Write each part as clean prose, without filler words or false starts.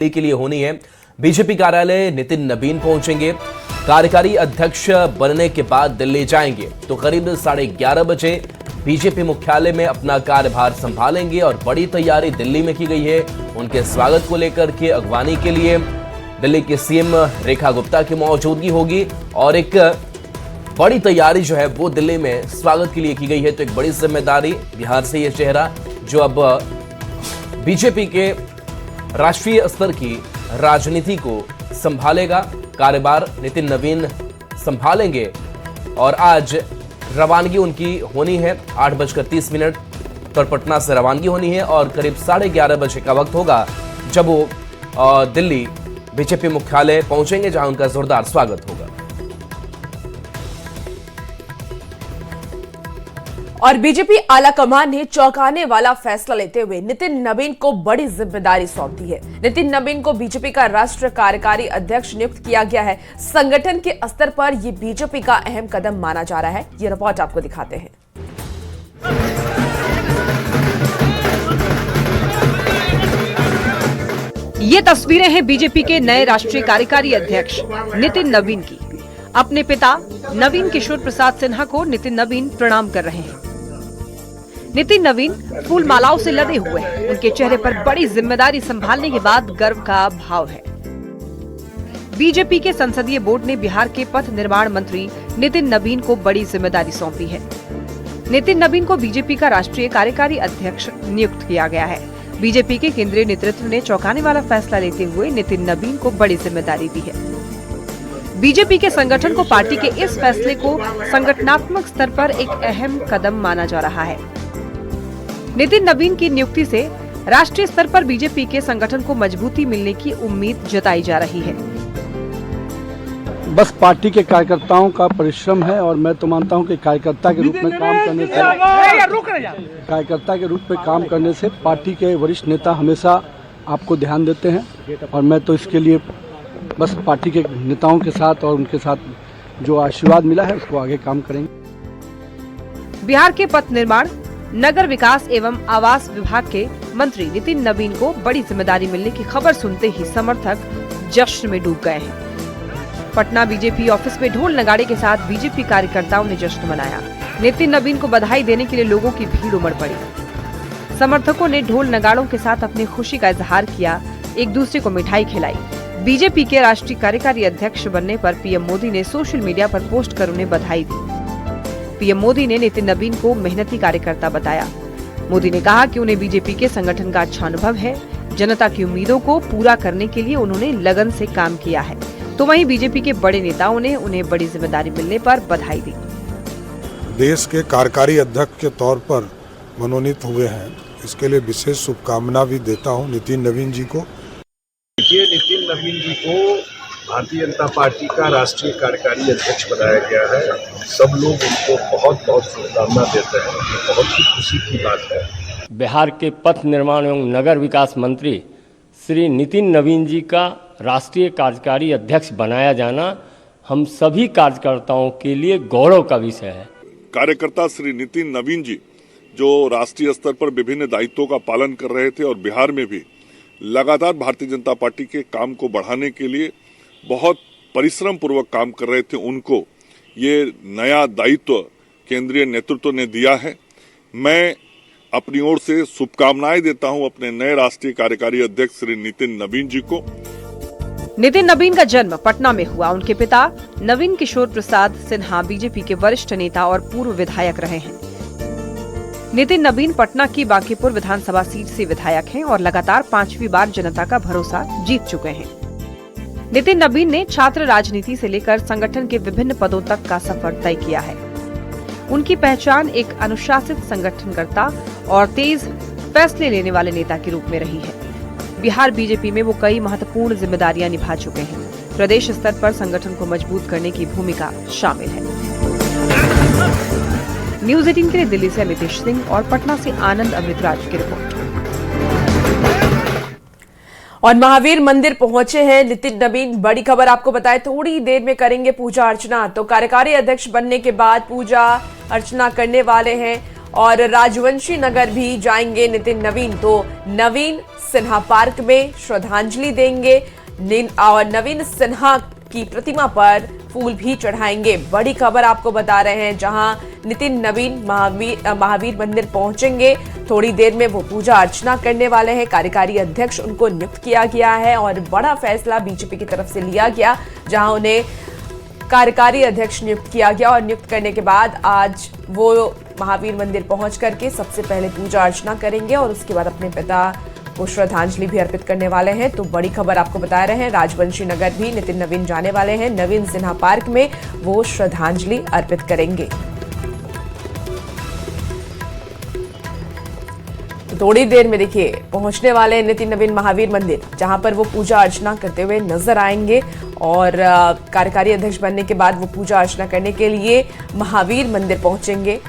के लिए होनी है। बीजेपी कार्यालय नितिन नवीन पहुंचेंगे। कार्यकारी अध्यक्ष बनने के बाद दिल्ली जाएंगे तो करीब 11:30 बजे बीजेपी मुख्यालय में अपना कार्यभार संभालेंगे और बड़ी तैयारी दिल्ली में की गई है। उनके स्वागत को लेकर के अगवानी के लिए दिल्ली के सीएम रेखा गुप्ता की मौजूदगी होगी और एक बड़ी तैयारी जो है वो दिल्ली में स्वागत के लिए की गई है। तो एक बड़ी जिम्मेदारी, बिहार से ये चेहरा जो अब बीजेपी के राष्ट्रीय स्तर की राजनीति को संभालेगा, कार्यभार नितिन नवीन संभालेंगे और आज रवानगी उनकी होनी है। 8:30 पर पटना से रवानगी होनी है और करीब 11:30 बजे का वक्त होगा जब वो दिल्ली बीजेपी मुख्यालय पहुंचेंगे, जहां उनका जोरदार स्वागत होगा। और बीजेपी आलाकमान ने चौंकाने वाला फैसला लेते हुए नितिन नवीन को बड़ी जिम्मेदारी सौंप दी है। नितिन नवीन को बीजेपी का राष्ट्रीय कार्यकारी अध्यक्ष नियुक्त किया गया है। संगठन के स्तर पर यह बीजेपी का अहम कदम माना जा रहा है। ये रिपोर्ट आपको दिखाते हैं। ये तस्वीरें हैं बीजेपी के नए राष्ट्रीय कार्यकारी अध्यक्ष नितिन नवीन की। अपने पिता नवीन किशोर प्रसाद सिन्हा को नितिन नवीन प्रणाम कर रहे हैं। नितिन नवीन फूल मालाओं से लदे हुए हैं। उनके चेहरे पर बड़ी जिम्मेदारी संभालने के बाद गर्व का भाव है। बीजेपी के संसदीय बोर्ड ने बिहार के पथ निर्माण मंत्री नितिन नवीन को बड़ी जिम्मेदारी सौंपी है। नितिन नवीन को बीजेपी का राष्ट्रीय कार्यकारी अध्यक्ष नियुक्त किया गया है। बीजेपी के केंद्रीय नेतृत्व ने चौंकाने वाला फैसला लेते हुए नितिन नवीन को बड़ी जिम्मेदारी दी है। बीजेपी के संगठन को पार्टी के इस फैसले को संगठनात्मक स्तर पर एक अहम कदम माना जा रहा है। नितिन नवीन की नियुक्ति से राष्ट्रीय स्तर पर बीजेपी के संगठन को मजबूती मिलने की उम्मीद जताई जा रही है। बस पार्टी के कार्यकर्ताओं का परिश्रम है और मैं तो मानता हूं कि कार्यकर्ता के रूप में काम करने से पार्टी के वरिष्ठ नेता हमेशा आपको ध्यान देते हैं और मैं तो इसके लिए बस पार्टी के नेताओं के साथ और उनके साथ जो आशीर्वाद मिला है उसको आगे काम करेंगे। बिहार के पथ निर्माण, नगर विकास एवं आवास विभाग के मंत्री नितिन नवीन को बड़ी जिम्मेदारी मिलने की खबर सुनते ही समर्थक जश्न में डूब गए हैं। पटना बीजेपी ऑफिस में ढोल नगाड़े के साथ बीजेपी कार्यकर्ताओं ने जश्न मनाया। नितिन नवीन को बधाई देने के लिए लोगों की भीड़ उमड़ पड़ी। समर्थकों ने ढोल नगाड़ों के साथ अपनी खुशी का इजहार किया, एक दूसरे को मिठाई खिलाई। बीजेपी के राष्ट्रीय कार्यकारी अध्यक्ष बनने पर पीएम मोदी ने सोशल मीडिया पर पोस्ट कर उन्हें बधाई दी। पीएम मोदी ने नितिन नवीन को मेहनती कार्यकर्ता बताया। मोदी ने कहा कि उन्हें बीजेपी के संगठन का अच्छा अनुभव है। जनता की उम्मीदों को पूरा करने के लिए उन्होंने लगन से काम किया है। तो वहीं बीजेपी के बड़े नेताओं ने उन्हें बड़ी जिम्मेदारी मिलने पर बधाई दी। देश के कार्यकारी अध्यक्ष के तौर पर मनोनीत हुए हैं, इसके लिए विशेष शुभकामना भी देता हूं नितिन नवीन जी को। देखिए, नितिन नवीन जी को भारतीय जनता पार्टी का राष्ट्रीय कार्यकारी अध्यक्ष बनाया गया है। सब लोग उनको बहुत बहुत शुभकामना देते हैं। बहुत ही खुशी की बात है। बिहार के पथ निर्माण एवं नगर विकास मंत्री श्री नितिन नवीन जी का राष्ट्रीय कार्यकारी अध्यक्ष बनाया जाना हम सभी कार्यकर्ताओं के लिए गौरव का विषय है। कार्यकर्ता श्री नितिन नवीन जी जो राष्ट्रीय स्तर पर विभिन्न दायित्वों का पालन कर रहे थे और बिहार में भी लगातार भारतीय जनता पार्टी के काम को बढ़ाने के लिए बहुत परिश्रम पूर्वक काम कर रहे थे, उनको ये नया दायित्व केंद्रीय नेतृत्व ने दिया है। मैं अपनी ओर से शुभकामनाएं देता हूं अपने नए राष्ट्रीय कार्यकारी अध्यक्ष श्री नितिन नवीन जी को। नितिन नवीन का जन्म पटना में हुआ। उनके पिता नवीन किशोर प्रसाद सिन्हा बीजेपी के वरिष्ठ नेता और पूर्व विधायक रहे हैं। नितिन नवीन पटना की बांकीपुर विधानसभा सीट से विधायक हैं और लगातार 5वीं बार जनता का भरोसा जीत चुके हैं। नितिन नवीन ने छात्र राजनीति से लेकर संगठन के विभिन्न पदों तक का सफर तय किया है। उनकी पहचान एक अनुशासित संगठनकर्ता और तेज फैसले लेने वाले नेता के रूप में रही है। बिहार बीजेपी में वो कई महत्वपूर्ण जिम्मेदारियां निभा चुके हैं। प्रदेश स्तर पर संगठन को मजबूत करने की भूमिका शामिल है। न्यूज़ 18 के लिए दिल्ली से अमितेश सिंह और पटना से आनंद अमृतराज की रिपोर्ट। और महावीर मंदिर पहुंचे हैं नितिन नवीन। बड़ी खबर आपको बताएं, थोड़ी देर में करेंगे पूजा अर्चना। तो कार्यकारी अध्यक्ष बनने के बाद पूजा अर्चना करने वाले हैं और राजवंशी नगर भी जाएंगे नितिन नवीन। तो नवीन सिन्हा पार्क में श्रद्धांजलि देंगे और नवीन सिन्हा की प्रतिमा पर फूल भी चढ़ाएंगे। बड़ी खबर आपको बता रहे हैं, जहां नितिन नवीन महावीर मंदिर पहुंचेंगे। थोड़ी देर में वो पूजा अर्चना करने वाले हैं। कार्यकारी अध्यक्ष उनको नियुक्त किया गया है और बड़ा फैसला बीजेपी की तरफ से लिया गया, जहां उन्हें कार्यकारी अध्यक्ष नियुक्त किया गया और नियुक्त करने के बाद आज वो महावीर मंदिर पहुंच करके सबसे पहले पूजा अर्चना करेंगे और उसके बाद अपने पिता को श्रद्धांजलि भी अर्पित करने वाले हैं। तो बड़ी खबर आपको बता रहे हैं, राजवंशी नगर भी नितिन नवीन जाने वाले हैं। नवीन सिन्हा पार्क में वो श्रद्धांजलि अर्पित करेंगे। थोड़ी देर में देखिए पहुंचने वाले हैं नितिन नवीन महावीर मंदिर, जहां पर वो पूजा अर्चना करते हुए नजर आएंगे और कार्यकारी अध्यक्ष बनने के बाद वो पूजा अर्चना करने के लिए महावीर मंदिर पहुंचेंगे।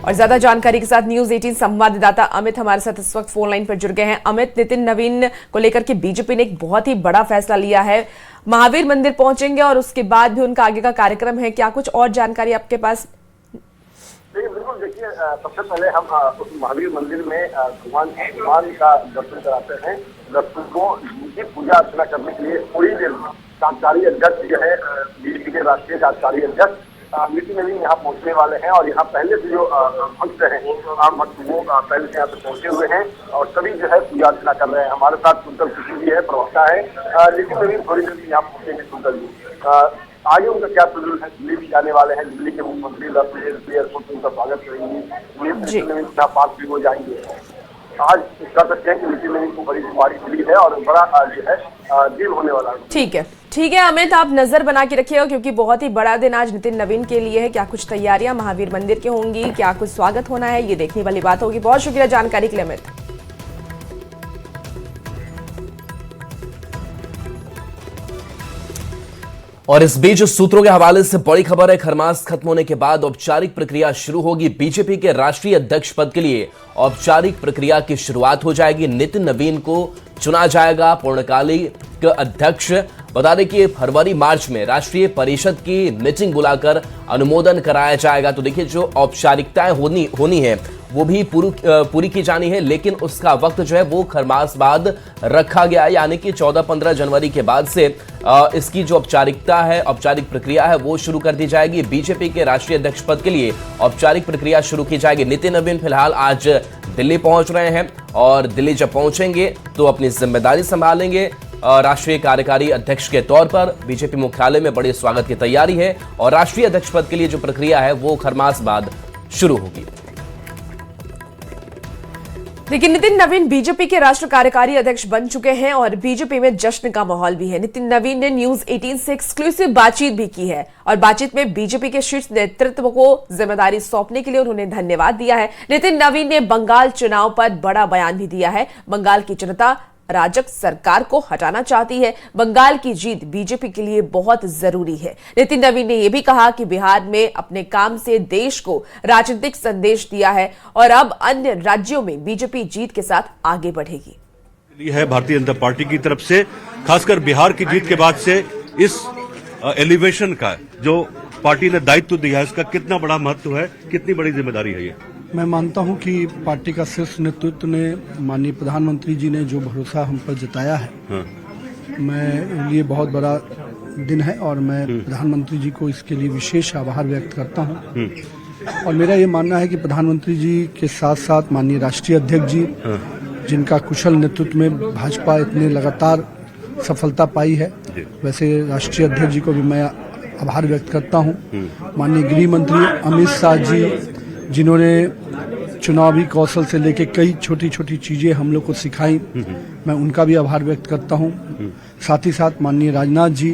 और ज्यादा जानकारी के साथ न्यूज 18 संवाददाता अमित हमारे साथ इस वक्त फोन लाइन पर जुड़ गए हैं। अमित, नितिन नवीन को लेकर के बीजेपी ने एक बहुत ही बड़ा फैसला लिया है, महावीर मंदिर पहुंचेंगे और उसके बाद भी उनका आगे का कार्यक्रम है, क्या कुछ और जानकारी आपके पास? बिल्कुल, देखिए सबसे पहले हम उस महावीर मंदिर में भगवान का दर्शन कराते हैं। दर्शकों को उनकी पूजा अर्चना करने के लिए थोड़ी देर कार्यकारी अध्यक्ष जो है बीजेपी के राष्ट्रीय कार्यकारी अध्यक्ष नितिन नवीन यहाँ पहुंचने वाले हैं और यहाँ पहले से जो भक्त हैं, आम भक्त वो पहले से यहाँ पे पहुंचे हुए हैं और सभी जो है पूजा अर्चना कर रहे हैं। हमारे साथ कुंतल किसी भी है, प्रवक्ता है। नितिन नवीन थोड़ी देर यहाँ पहुंचेंगे। कुंतल जी, आगे उनका क्या शेड्यूल है? दिल्ली भी जाने वाले हैं, दिल्ली के मुख्यमंत्री एयरपोर्ट पर उनका स्वागत करेंगे। नितिन नवीन पार्क भी वो जाएंगे। आज कह सकते हैं कि नितिन नवीन को बड़ी सुपारी मिली है और बड़ा जो है डील होने वाला है। ठीक है अमित, आप नजर बना के रखिएगा क्योंकि बहुत ही बड़ा दिन आज नितिन नवीन के लिए है। क्या कुछ तैयारियां महावीर मंदिर की होंगी, क्या कुछ स्वागत होना है, ये देखने वाली बात होगी। बहुत शुक्रिया जानकारी के लिए अमित। और इस बीच सूत्रों के हवाले से बड़ी खबर है, खरमास खत्म होने के बाद औपचारिक प्रक्रिया शुरू होगी। बीजेपी के राष्ट्रीय अध्यक्ष पद के लिए औपचारिक प्रक्रिया की शुरुआत हो जाएगी। नितिन नवीन को चुना जाएगा पूर्णकालिक अध्यक्ष। बता दें कि फरवरी मार्च में राष्ट्रीय परिषद की मीटिंग बुलाकर अनुमोदन कराया जाएगा। तो देखिए, जो औपचारिकताएं होनी है वो भी पूरी की जानी है, लेकिन उसका वक्त जो है वो खरमास बाद रखा गया है, यानी कि 14-15 जनवरी के बाद से इसकी जो औपचारिकता है, औपचारिक प्रक्रिया है वो शुरू कर दी जाएगी। बीजेपी के राष्ट्रीय अध्यक्ष पद के लिए औपचारिक प्रक्रिया शुरू की जाएगी। नितिन नवीन फिलहाल आज दिल्ली पहुंच रहे हैं और दिल्ली जब पहुंचेंगे तो अपनी जिम्मेदारी संभालेंगे राष्ट्रीय कार्यकारी अध्यक्ष के तौर पर। बीजेपी मुख्यालय में बड़े स्वागत की तैयारी है और राष्ट्रीय अध्यक्ष पद के लिए जो प्रक्रिया है वो खरमास बाद शुरू होगी। लेकिन नितिन नवीन बीजेपी के राष्ट्रीय कार्यकारी अध्यक्ष बन चुके हैं और बीजेपी में जश्न का माहौल भी है। नितिन नवीन ने न्यूज 18 से एक्सक्लूसिव बातचीत भी की है और बातचीत में बीजेपी के शीर्ष नेतृत्व को जिम्मेदारी सौंपने के लिए उन्होंने धन्यवाद दिया है। नितिन नवीन ने बंगाल चुनाव पर बड़ा बयान भी दिया है। बंगाल की जनता राजग सरकार को हटाना चाहती है। बंगाल की जीत बीजेपी के लिए बहुत जरूरी है। नितिन नवीन ने यह भी कहा कि बिहार में अपने काम से देश को राजनीतिक संदेश दिया है और अब अन्य राज्यों में बीजेपी जीत के साथ आगे बढ़ेगी। है भारतीय जनता पार्टी की तरफ से, खासकर बिहार की जीत के बाद से इस एलिवेशन का जो पार्टी ने दायित्व दिया है, इसका कितना बड़ा महत्व है, कितनी बड़ी जिम्मेदारी है ये? मैं मानता हूं कि पार्टी का शीर्ष नेतृत्व ने, माननीय प्रधानमंत्री जी ने जो भरोसा हम पर जताया है, मैं लिए बहुत बड़ा दिन है और मैं प्रधानमंत्री जी को इसके लिए विशेष आभार व्यक्त करता हूं। और मेरा ये मानना है कि प्रधानमंत्री जी के साथ साथ माननीय राष्ट्रीय अध्यक्ष जी, जिनका कुशल नेतृत्व में भाजपा इतने लगातार सफलता पाई है, वैसे राष्ट्रीय अध्यक्ष जी को भी मैं आभार व्यक्त करता हूं। माननीय गृह मंत्री अमित शाह जी, जिन्होंने चुनावी कौशल से लेके कई छोटी छोटी चीजें हम लोग को सिखाई, मैं उनका भी आभार व्यक्त करता हूं। साथ ही साथ माननीय राजनाथ जी,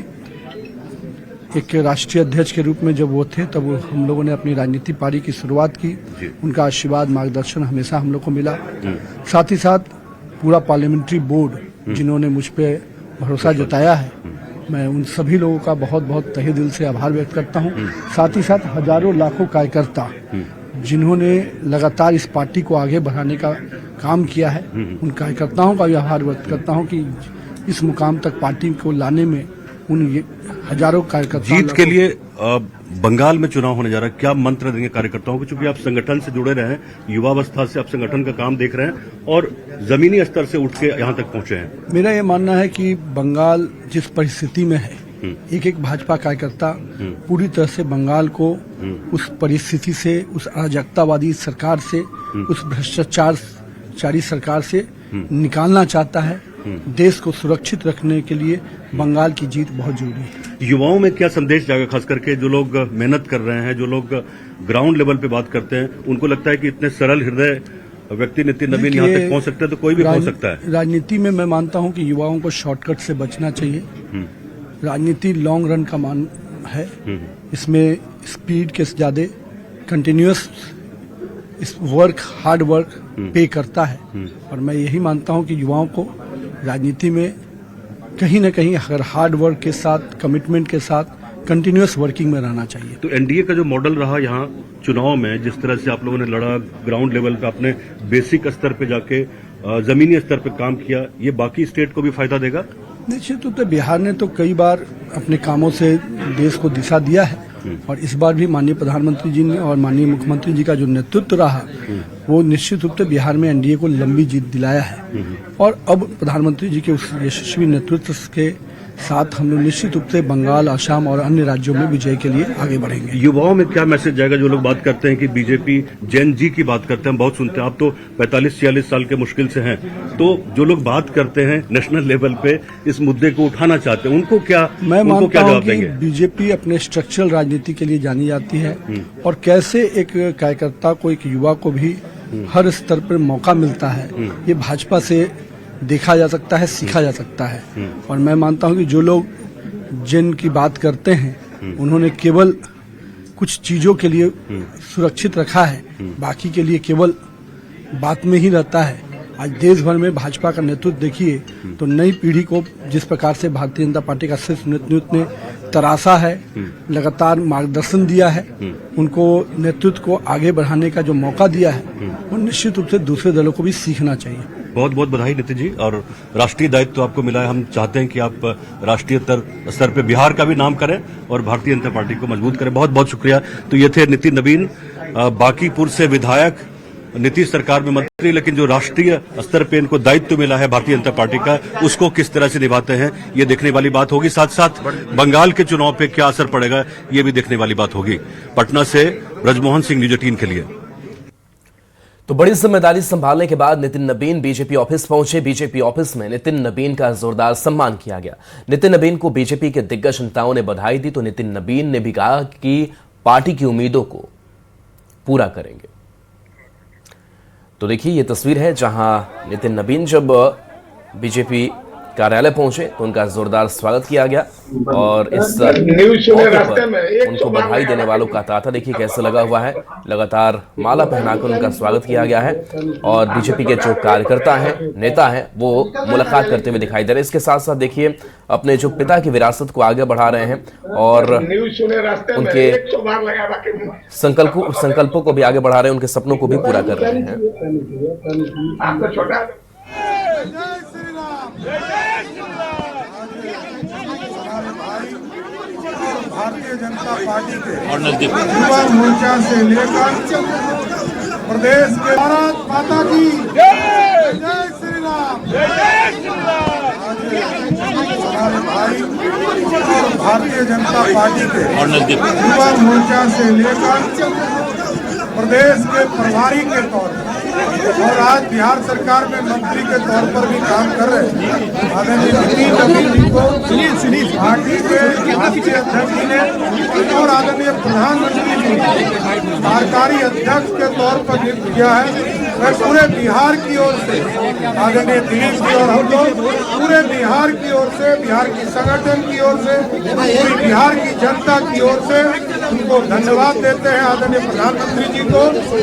एक राष्ट्रीय अध्यक्ष के रूप में जब वो थे तब हम लोगों ने अपनी राजनीति पारी की शुरुआत की, उनका आशीर्वाद मार्गदर्शन हमेशा हम लोग को मिला। साथ ही साथ पूरा पार्लियामेंट्री बोर्ड जिन्होंने मुझ पर भरोसा जताया है, मैं उन सभी लोगों का बहुत बहुत तहे दिल से आभार व्यक्त करता हूं। साथ ही साथ हजारों लाखों कार्यकर्ता जिन्होंने लगातार इस पार्टी को आगे बढ़ाने का काम किया है, उन कार्यकर्ताओं का भी आभार व्यक्त करता हूं कि इस मुकाम तक पार्टी को लाने में उन हजारों कार्यकर्ता जीत के लिए बंगाल में चुनाव होने जा रहा है, क्या मंत्र देंगे कार्यकर्ताओं को, चूंकि आप संगठन से जुड़े रहे हैं, युवावस्था से आप संगठन का काम देख रहे हैं और जमीनी स्तर से उठ के यहाँ तक पहुंचे हैं? मेरा ये मानना है कि बंगाल जिस परिस्थिति में है, एक एक भाजपा कार्यकर्ता पूरी तरह से बंगाल को उस परिस्थिति से, उस अराजकतावादी सरकार से, उस भ्रष्टाचारी सरकार से निकालना चाहता है। देश को सुरक्षित रखने के लिए बंगाल की जीत बहुत जरूरी है। युवाओं में क्या संदेश जाएगा, खास करके जो लोग मेहनत कर रहे हैं, जो लोग ग्राउंड लेवल पे बात करते हैं, उनको लगता है कि इतने सरल हृदय व्यक्ति नितिन नवीन यहाँ तक पहुंच सकता है, तो कोई भी पहुंच सकता है। राजनीति में मैं मानता हूं कि युवाओं को शॉर्टकट से बचना चाहिए। राजनीति लॉन्ग रन का मान है, इसमें स्पीड के ज्यादा कंटिन्यूअस वर्क, हार्ड वर्क पे करता है। और मैं यही मानता हूं कि युवाओं को राजनीति में कहीं न कहीं अगर हार्ड वर्क के साथ, कमिटमेंट के साथ कंटिन्यूअस वर्किंग में रहना चाहिए। तो एनडीए का जो मॉडल रहा यहाँ चुनाव में, जिस तरह से आप लोगों ने लड़ा, ग्राउंड लेवल पे आपने बेसिक स्तर पे जाके जमीनी स्तर पे काम किया, ये बाकी स्टेट को भी फायदा देगा? निश्चित रूप से बिहार ने तो कई बार अपने कामों से देश को दिशा दिया है और इस बार भी माननीय प्रधानमंत्री जी ने और माननीय मुख्यमंत्री जी का जो नेतृत्व रहा, वो निश्चित रूप से बिहार में एनडीए को लंबी जीत दिलाया है। और अब प्रधानमंत्री जी के उस यशस्वी नेतृत्व के साथ हम लोग निश्चित रूप से बंगाल, असम और अन्य राज्यों में विजय के लिए आगे बढ़ेंगे। युवाओं में क्या मैसेज जाएगा? जो लोग बात करते हैं कि बीजेपी जेन जी की बात करते हैं, बहुत सुनते हैं, आप तो 45-46 साल के मुश्किल से हैं, तो जो लोग बात करते हैं नेशनल लेवल पे इस मुद्दे को उठाना चाहते हैं, उनको क्या मैं मानता हूं कि देंगे? बीजेपी अपने स्ट्रक्चरल राजनीति के लिए जानी जाती है और कैसे एक कार्यकर्ता को, एक युवा को भी हर स्तर पर मौका मिलता है, ये भाजपा से देखा जा सकता है, सीखा जा सकता है। और मैं मानता हूं कि जो लोग जिनकी बात करते हैं, उन्होंने केवल कुछ चीजों के लिए सुरक्षित रखा है, बाकी के लिए केवल बात में ही रहता है। आज देश भर में भाजपा का नेतृत्व देखिए तो नई पीढ़ी को जिस प्रकार से भारतीय जनता पार्टी का शीर्ष नेतृत्व ने तराशा है, लगातार मार्गदर्शन दिया है, उनको नेतृत्व को आगे बढ़ाने का जो मौका दिया है, वो निश्चित रूप से दूसरे दलों को भी सीखना चाहिए। बहुत बहुत बधाई नितिन जी, और राष्ट्रीय दायित्व तो आपको मिला है। हम चाहते हैं कि आप राष्ट्रीय स्तर पे बिहार का भी नाम करें और भारतीय जनता पार्टी को मजबूत करें। बहुत बहुत शुक्रिया। तो ये थे नितिन नवीन, बांकीपुर से विधायक, नीतीश सरकार में मंत्री, लेकिन जो राष्ट्रीय स्तर पे इनको दायित्व मिला है भारतीय जनता पार्टी का, उसको किस तरह से निभाते हैं ये देखने वाली बात होगी। साथ साथ बंगाल के चुनाव पे क्या असर पड़ेगा ये भी देखने वाली बात होगी। पटना से ब्रजमोहन सिंह, न्यूज 18 के लिए। तो बड़ी जिम्मेदारी संभालने के बाद नितिन नवीन बीजेपी ऑफिस पहुंचे। बीजेपी ऑफिस में नितिन नवीन का जोरदार सम्मान किया गया। नितिन नवीन को बीजेपी के दिग्गज नेताओं ने बधाई दी तो नितिन नवीन ने भी कहा कि पार्टी की उम्मीदों को पूरा करेंगे। तो देखिए ये तस्वीर है जहां नितिन नवीन जब बीजेपी कार्यालय पहुंचे तो उनका जोरदार स्वागत किया गया और इस मौके पर उनको बधाई देने वालों का तांता देखिए कैसे लगा हुआ है। लगातार माला पहनाकर उनका स्वागत किया गया है और बीजेपी के जो कार्यकर्ता हैं, नेता हैं, वो मुलाकात करते हुए दिखाई दे रहे हैं। इसके साथ साथ देखिए अपने जो पिता की विरासत को आगे बढ़ा रहे हैं और उनके संकल्पों को भी आगे बढ़ा रहे हैं, उनके सपनों को भी पूरा कर रहे हैं। भारतीय जनता पार्टी के युवा मोर्चा से लेकर प्रदेश के भारत माता की जय, जय श्री राम, हमारे भाई और भारतीय जनता पार्टी के युवा मोर्चा से लेकर प्रदेश के प्रभारी के तौर पर और आज बिहार सरकार में मंत्री के तौर पर भी काम कर रहे हैं आदरणीय नितिन नवीन जी को पार्टी के राष्ट्रीय अध्यक्ष जी ने और आदरणीय प्रधानमंत्री जी ने कार्यकारी अध्यक्ष के तौर पर नियुक्त किया है। मैं पूरे बिहार की ओर से आदरणीय दिलीप जी और हम लोग पूरे बिहार की ओर से, बिहार की संगठन की ओर से, पूरी बिहार की जनता की ओर से उनको धन्यवाद देते हैं। आदरणीय प्रधानमंत्री जी को,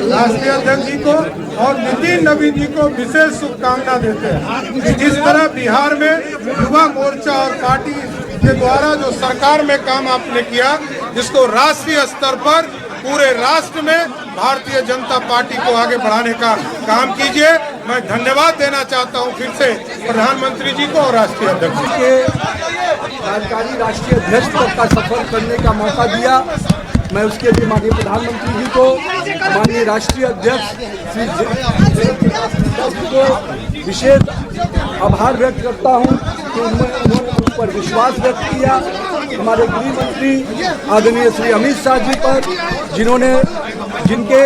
राष्ट्रीय अध्यक्ष जी को और नितिन नवीन जी को विशेष शुभकामना देते हैं कि जिस तरह बिहार में युवा मोर्चा और पार्टी के द्वारा जो सरकार में काम आपने किया, जिसको राष्ट्रीय स्तर पर पूरे राष्ट्र में भारतीय जनता पार्टी को आगे बढ़ाने का काम कीजिए। मैं धन्यवाद देना चाहता हूं फिर से प्रधानमंत्री जी को और राष्ट्रीय अध्यक्ष जी के कार्यकारी राष्ट्रीय अध्यक्ष तक का सफर करने का मौका दिया। मैं उसके लिए माननीय प्रधानमंत्री जी को, माननीय राष्ट्रीय अध्यक्ष श्री को विशेष आभार व्यक्त करता हूं कि उन्होंने उस पर विश्वास व्यक्त किया। हमारे गृह मंत्री आदरणीय श्री अमित शाह जी पर, जिनके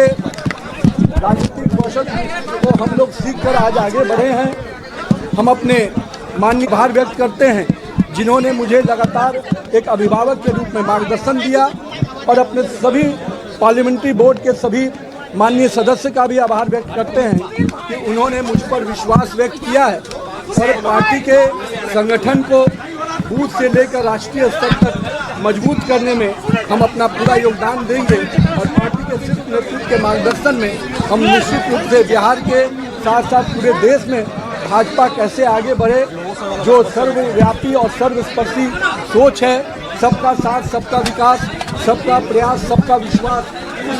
राजनीतिक कौशल को हम लोग सीखकर आज आगे बढ़े हैं। हम अपने माननीय आभार व्यक्त करते हैं जिन्होंने मुझे लगातार एक अभिभावक के रूप में मार्गदर्शन दिया, और अपने सभी पार्लियामेंट्री बोर्ड के सभी माननीय सदस्य का भी आभार व्यक्त करते हैं कि उन्होंने मुझ पर विश्वास व्यक्त किया है और पार्टी के संगठन को बूथ से लेकर राष्ट्रीय स्तर तक मजबूत करने में हम अपना पूरा योगदान देंगे। और पार्टी के शीर्ष नेतृत्व के मार्गदर्शन में हम निश्चित रूप से बिहार के साथ साथ पूरे देश में भाजपा कैसे आगे बढ़े, जो सर्वव्यापी और सर्वस्पर्शी सोच है, सबका साथ, सबका विकास, सबका प्रयास, सबका विश्वास,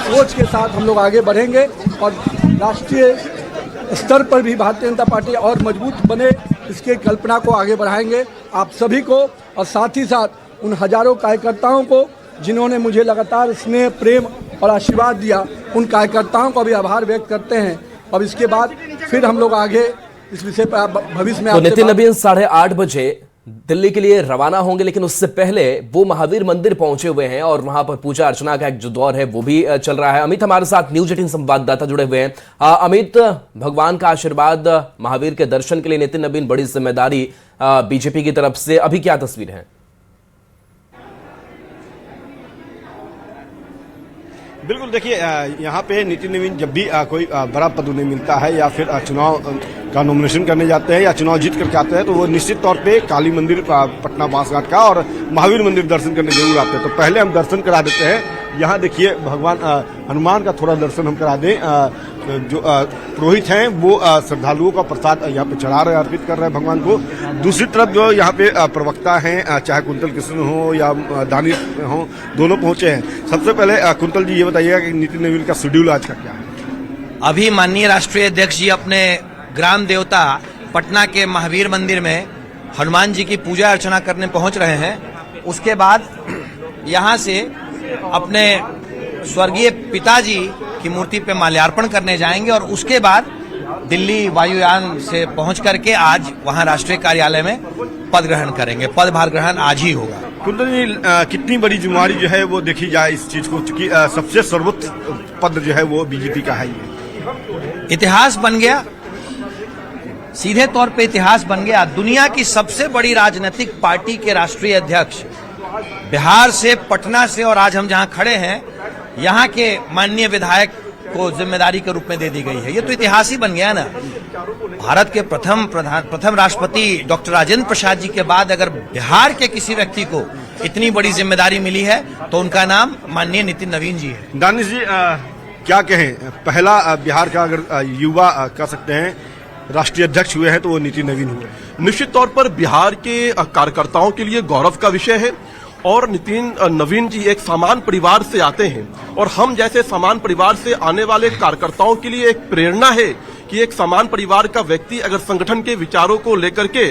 सोच के साथ हम लोग आगे बढ़ेंगे और राष्ट्रीय स्तर पर भी भारतीय जनता पार्टी और मजबूत बने, इसके कल्पना को आगे बढ़ाएंगे। आप सभी को और साथ ही साथ उन हजारों कार्यकर्ताओं को जिन्होंने मुझे लगातार स्नेह, प्रेम और आशीर्वाद दिया, उन कार्यकर्ताओं को भी आभार व्यक्त करते हैं। और इसके बाद फिर हम लोग आगे इस विषय पर भविष्य में। तो नितिन नवीन 8:30 बजे दिल्ली के लिए रवाना होंगे, लेकिन उससे पहले वो महावीर मंदिर पहुंचे हुए हैं और वहां पर पूजा अर्चना का एक जो दौर है वो भी चल रहा है। अमित हमारे साथ न्यूज 18 संवाददाता जुड़े हुए हैं। अमित, भगवान का आशीर्वाद, महावीर के दर्शन के लिए नितिन नवीन, बड़ी जिम्मेदारी बीजेपी की तरफ से, अभी क्या तस्वीर है? बिल्कुल, देखिए यहाँ पे नितिन नवीन जब भी कोई बड़ा पद उन्हें मिलता है या फिर चुनाव का नॉमिनेशन करने जाते हैं या चुनाव जीत करके आते हैं, तो वो निश्चित तौर पे काली मंदिर पटना बांसघाट का और महावीर मंदिर दर्शन करने जरूर आते हैं। तो पहले हम दर्शन करा देते हैं। यहाँ देखिए भगवान हनुमान का थोड़ा दर्शन हम करा दें। जो पुरोहित हैं वो श्रद्धालुओं का प्रसाद यहाँ पे चढ़ा रहे, अर्पित कर रहे हैं भगवान को। दूसरी तरफ जो यहाँ पे प्रवक्ता हैं, चाहे कुंतल कृष्ण हो या दानिश हो, दोनों पहुंचे हैं। सबसे पहले कुंतल जी ये बताइएगा कि नितिन नवीन का शेड्यूल आज का क्या है? अभी माननीय राष्ट्रीय अध्यक्ष जी अपने ग्राम देवता पटना के महावीर मंदिर में हनुमान जी की पूजा अर्चना करने पहुंच रहे हैं। उसके बाद यहाँ से अपने स्वर्गीय पिताजी की मूर्ति पे माल्यार्पण करने जाएंगे और उसके बाद दिल्ली वायुयान से पहुंच करके आज वहां राष्ट्रीय कार्यालय में पद ग्रहण करेंगे। पदभार ग्रहण आज ही होगा। कुंदन जी, कितनी बड़ी जिम्मेवारी जो है वो देखी जाए इस चीज को, क्योंकि सबसे सर्वोच्च पद जो है वो बीजेपी का है। ये इतिहास बन गया, सीधे तौर पे इतिहास बन गया। दुनिया की सबसे बड़ी राजनीतिक पार्टी के राष्ट्रीय अध्यक्ष बिहार से, पटना से और आज हम जहां खड़े हैं यहाँ के माननीय विधायक को जिम्मेदारी के रूप में दे दी गई है। ये तो इतिहास ही बन गया ना। भारत के प्रथम राष्ट्रपति डॉक्टर राजेंद्र प्रसाद जी के बाद अगर बिहार के किसी व्यक्ति को इतनी बड़ी जिम्मेदारी मिली है तो उनका नाम माननीय नितिन नवीन जी है। दानिश जी, क्या कहें, पहला बिहार का अगर युवा कह सकते हैं राष्ट्रीय अध्यक्ष हुए हैं तो वो नितिन नवीन हुए। निश्चित तौर पर बिहार के कार्यकर्ताओं के लिए गौरव का विषय है और नितिन नवीन जी एक सामान्य परिवार से आते हैं और हम जैसे सामान्य परिवार से आने वाले कार्यकर्ताओं के लिए एक प्रेरणा है कि एक सामान्य परिवार का व्यक्ति अगर संगठन के विचारों को लेकर के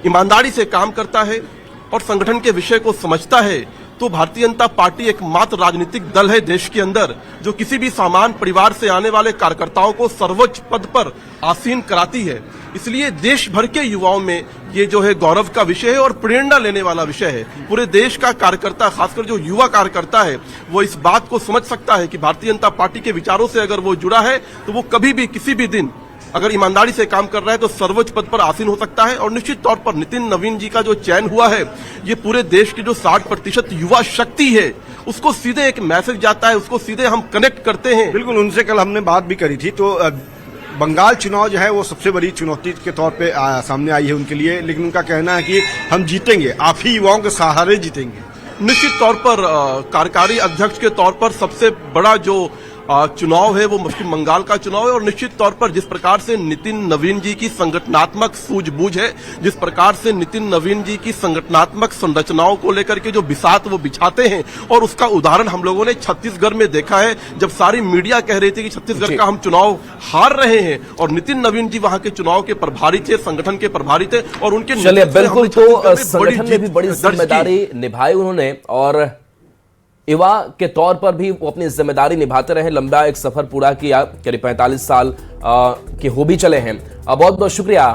ईमानदारी से काम करता है और संगठन के विषय को समझता है तो भारतीय जनता पार्टी एकमात्र राजनीतिक दल है देश के अंदर जो किसी भी सामान्य परिवार से आने वाले कार्यकर्ताओं को सर्वोच्च पद पर आसीन कराती है। इसलिए देश भर के युवाओं में ये जो है गौरव का विषय है और प्रेरणा लेने वाला विषय है। पूरे देश का कार्यकर्ता, खासकर जो युवा कार्यकर्ता है, वो इस बात को समझ सकता है कि भारतीय जनता पार्टी के विचारों से अगर वो जुड़ा है तो वो कभी भी किसी भी दिन अगर ईमानदारी से काम कर रहा है तो सर्वोच्च पद पर आसीन हो सकता है। और निश्चित तौर पर नितिन नवीन जी का जो चयन हुआ है, ये पूरे देश की जो 60% युवा शक्ति है उसको सीधे एक मैसेज जाता है, उसको सीधे हम कनेक्ट करते हैं। बिल्कुल, उनसे कल हमने बात भी करी थी। तो बंगाल चुनाव जो है वो सबसे बड़ी चुनौती के तौर पे सामने आई है उनके लिए, लेकिन उनका कहना है कि हम जीतेंगे, आप ही युवाओं के सहारे जीतेंगे। निश्चित तौर पर कार्यकारी अध्यक्ष के तौर पर सबसे बड़ा जो चुनाव है वो पश्चिम बंगाल का चुनाव है और निश्चित तौर पर जिस प्रकार से नितिन नवीन जी की संगठनात्मक सूझबूझ है, जिस प्रकार से नितिन नवीन जी की संगठनात्मक संरचनाओं को लेकर के जो बिसात वो बिछाते हैं, और उसका उदाहरण हम लोगों ने छत्तीसगढ़ में देखा है, जब सारी मीडिया कह रही थी कि छत्तीसगढ़ का हम चुनाव हार रहे हैं और नितिन नवीन जी वहां के चुनाव के प्रभारी थे, संगठन के प्रभारी थे, और उनके चलिए बिल्कुल, तो संगठन में भी बड़ी जिम्मेदारी निभाई उन्होंने और युवा के तौर पर भी वो अपनी जिम्मेदारी निभाते रहे। लंबा एक सफर पूरा किया, करीब 45 साल के हो भी चले हैं। बहुत बहुत शुक्रिया।